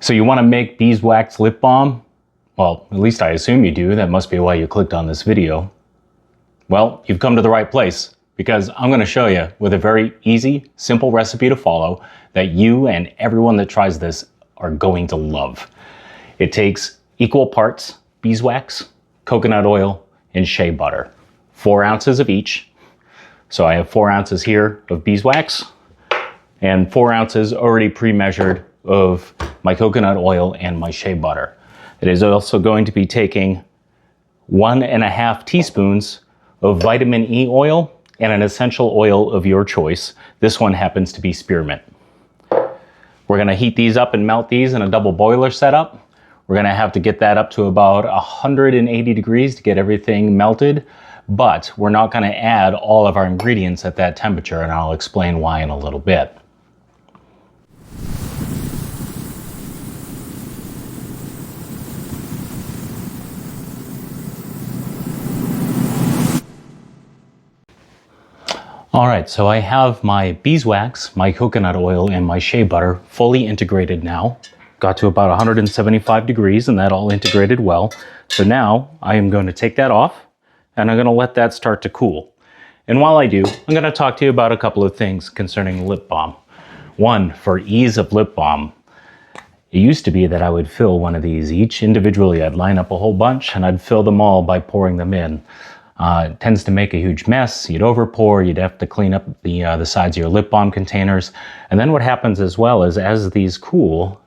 So you want to make beeswax lip balm? Well, at least I assume you do. That must be why you clicked on this video. Well, you've come to the right place because I'm going to show you with a very easy, simple recipe to follow that you and everyone that tries this are going to love. It takes equal parts beeswax, coconut oil, and shea butter. 4 ounces of each. So I have 4 ounces here of beeswax and 4 ounces already pre-measured of my coconut oil and my shea butter. It is also going to be taking 1.5 teaspoons of vitamin E oil and an essential oil of your choice. This one happens to be spearmint. We're gonna heat these up and melt these in a double boiler setup. We're gonna have to get that up to about 180 degrees to get everything melted, but we're not gonna add all of our ingredients at that temperature, and I'll explain why in a little bit. All right, so I have my beeswax, my coconut oil, and my shea butter fully integrated now. Got to about 175 degrees and that all integrated well. So now I am going to take that off and I'm going to let that start to cool. And while I do, I'm going to talk to you about a couple of things concerning lip balm. One, for ease of lip balm. It used to be that I would fill one of these each individually. I'd line up a whole bunch and I'd fill them all by pouring them in. It tends to make a huge mess. You'd overpour, you'd have to clean up the sides of your lip balm containers. And then what happens as well is as these cool,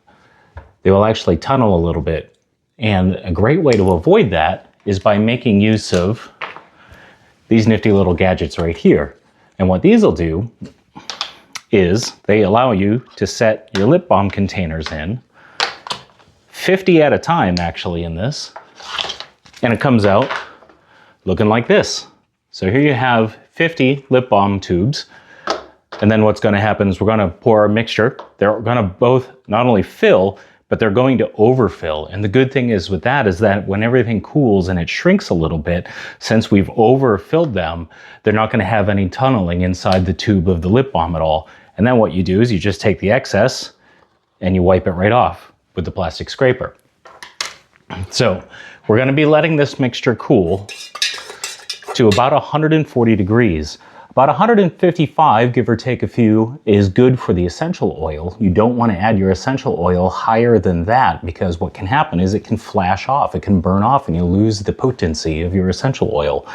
they will actually tunnel a little bit. And a great way to avoid that is by making use of these nifty little gadgets right here. And what these will do is they allow you to set your lip balm containers in, 50 at a time actually in this, and it comes out looking like this. So here you have 50 lip balm tubes. And then what's gonna happen is we're gonna pour our mixture. They're gonna both not only fill, but they're going to overfill. And the good thing is with that is that when everything cools and it shrinks a little bit, since we've overfilled them, they're not gonna have any tunneling inside the tube of the lip balm at all. And then what you do is you just take the excess and you wipe it right off with the plastic scraper. So we're gonna be letting this mixture cool to about 140 degrees. About 155, give or take a few, is good for the essential oil. You don't want to add your essential oil higher than that because what can happen is it can flash off, it can burn off, and you lose the potency of your essential oil.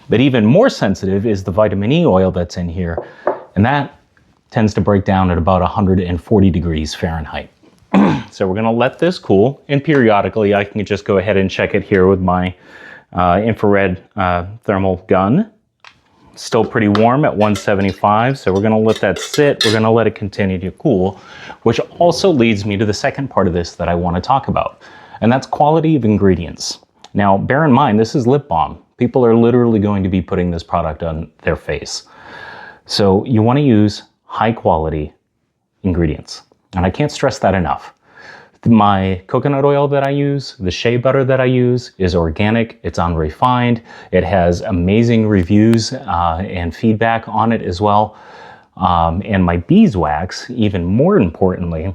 But even more sensitive is the vitamin E oil that's in here, and that tends to break down at about 140 degrees Fahrenheit. So we're gonna let this cool, and periodically I can just go ahead and check it here with my infrared thermal gun. Still pretty warm at 175, so we're gonna let that sit. We're gonna let it continue to cool, which also leads me to the second part of this that I wanna talk about, and that's quality of ingredients. Now, bear in mind, this is lip balm. People are literally going to be putting this product on their face. So you wanna use high quality ingredients, and I can't stress that enough. My coconut oil that I use, the shea butter that I use is organic, it's unrefined, it has amazing reviews and feedback on it as well. And my beeswax, even more importantly,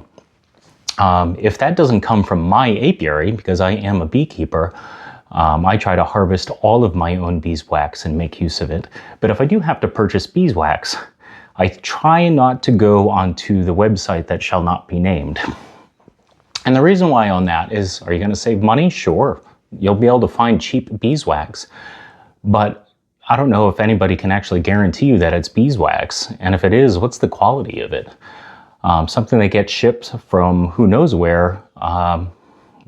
if that doesn't come from my apiary, because I am a beekeeper, I try to harvest all of my own beeswax and make use of it. But if I do have to purchase beeswax, I try not to go onto the website that shall not be named. And the reason why on that is, are you going to save money? Sure. You'll be able to find cheap beeswax, but I don't know if anybody can actually guarantee you that it's beeswax. And if it is, what's the quality of it? Something that gets shipped from who knows where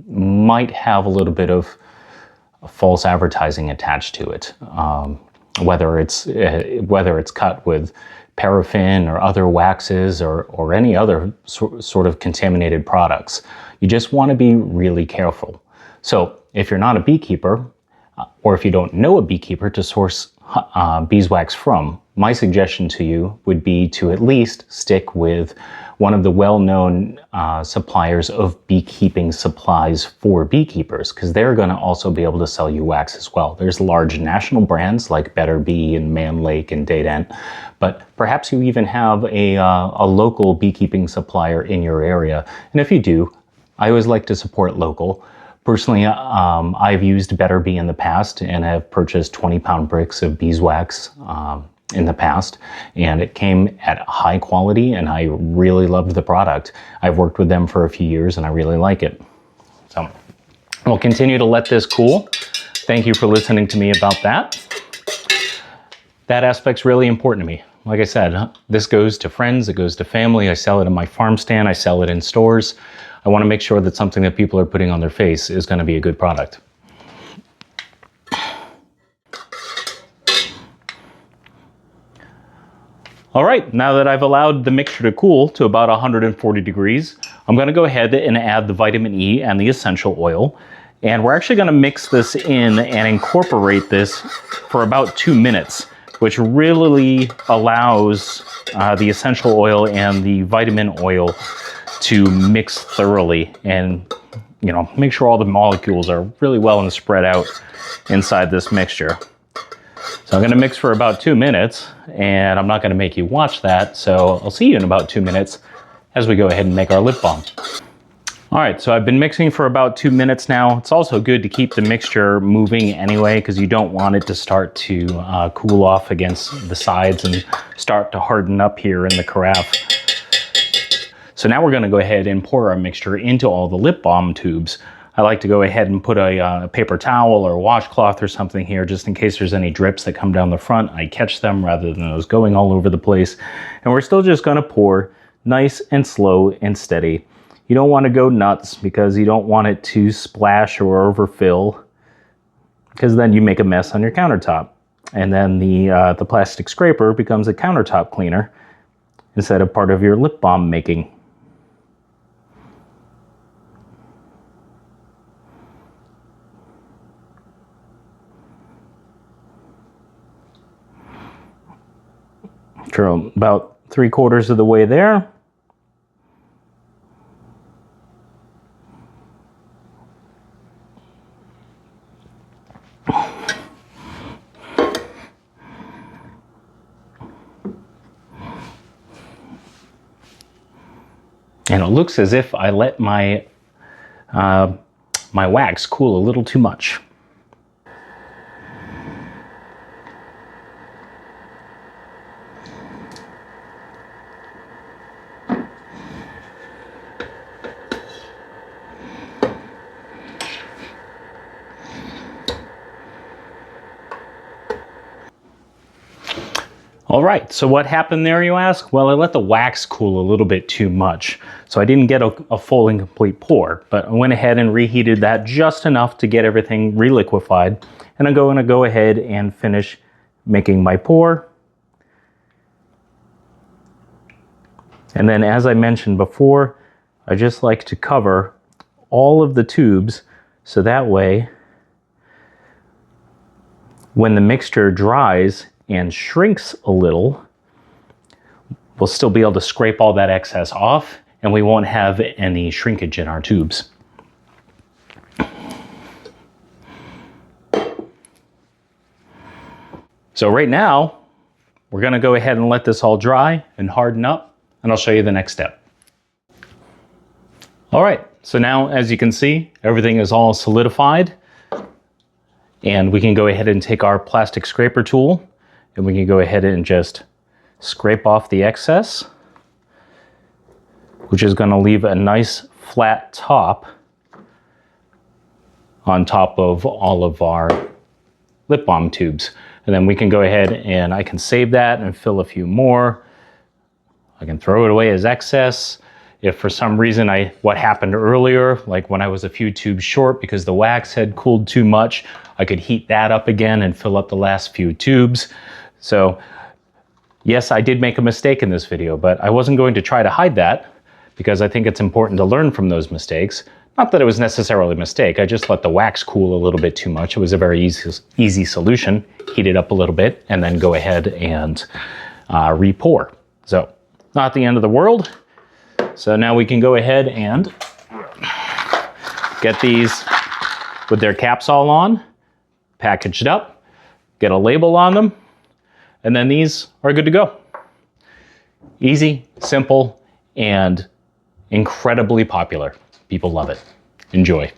might have a little bit of false advertising attached to it. Whether it's cut with paraffin or other waxes or any other sort of contaminated products. You just want to be really careful. So if you're not a beekeeper, or if you don't know a beekeeper to source beeswax from, my suggestion to you would be to at least stick with one of the well-known suppliers of beekeeping supplies for beekeepers, because they're going to also be able to sell you wax as well. There's large national brands like Better Bee and Man Lake and Dadent, but perhaps you even have a local beekeeping supplier in your area. And if you do, I always like to support local. Personally, I've used Better Bee in the past and have purchased 20-pound bricks of beeswax in the past, and it came at high quality and I really loved the product. I've worked with them for a few years and I really like it. So we'll continue to let this cool. Thank you for listening to me about that. That aspect's really important to me. Like I said, this goes to friends, it goes to family. I sell it in my farm stand, I sell it in stores. I want to make sure that something that people are putting on their face is going to be a good product. All right, now that I've allowed the mixture to cool to about 140 degrees, I'm going to go ahead and add the vitamin E and the essential oil. And we're actually going to mix this in and incorporate this for about 2 minutes, which really allows the essential oil and the vitamin oil to mix thoroughly and, you know, make sure all the molecules are really well and spread out inside this mixture. So I'm going to mix for about 2 minutes, and I'm not going to make you watch that, so I'll see you in about 2 minutes as we go ahead and make our lip balm. All right, so I've been mixing for about 2 minutes now. It's also good to keep the mixture moving anyway, because you don't want it to start to cool off against the sides and start to harden up here in the carafe. So now we're going to go ahead and pour our mixture into all the lip balm tubes. I like to go ahead and put a paper towel or a washcloth or something here just in case there's any drips that come down the front. I catch them rather than those going all over the place. And we're still just going to pour nice and slow and steady. You don't want to go nuts because you don't want it to splash or overfill, because then you make a mess on your countertop. And then the plastic scraper becomes a countertop cleaner instead of part of your lip balm making. Sure, about 3/4 of the way there. And it looks as if I let my my wax cool a little too much. All right, so what happened there, you ask? Well, I let the wax cool a little bit too much, so I didn't get a full and complete pour, but I went ahead and reheated that just enough to get everything reliquefied, and I'm going to go ahead and finish making my pour. And then, as I mentioned before, I just like to cover all of the tubes so that way when the mixture dries and shrinks a little, we'll still be able to scrape all that excess off and we won't have any shrinkage in our tubes. So right now, we're gonna go ahead and let this all dry and harden up, and I'll show you the next step. All right, so now as you can see, everything is all solidified, and we can go ahead and take our plastic scraper tool and we can go ahead and just scrape off the excess, which is going to leave a nice flat top on top of all of our lip balm tubes. And then we can go ahead and I can save that and fill a few more. I can throw it away as excess. If for some reason what happened earlier, like when I was a few tubes short because the wax had cooled too much, I could heat that up again and fill up the last few tubes. So yes, I did make a mistake in this video, but I wasn't going to try to hide that because I think it's important to learn from those mistakes. Not that it was necessarily a mistake, I just let the wax cool a little bit too much. It was a very easy solution. Heat it up a little bit and then go ahead and re-pour. So not the end of the world. So now we can go ahead and get these with their caps all on, packaged up, get a label on them, and then these are good to go. Easy, simple, and incredibly popular. People love it. Enjoy.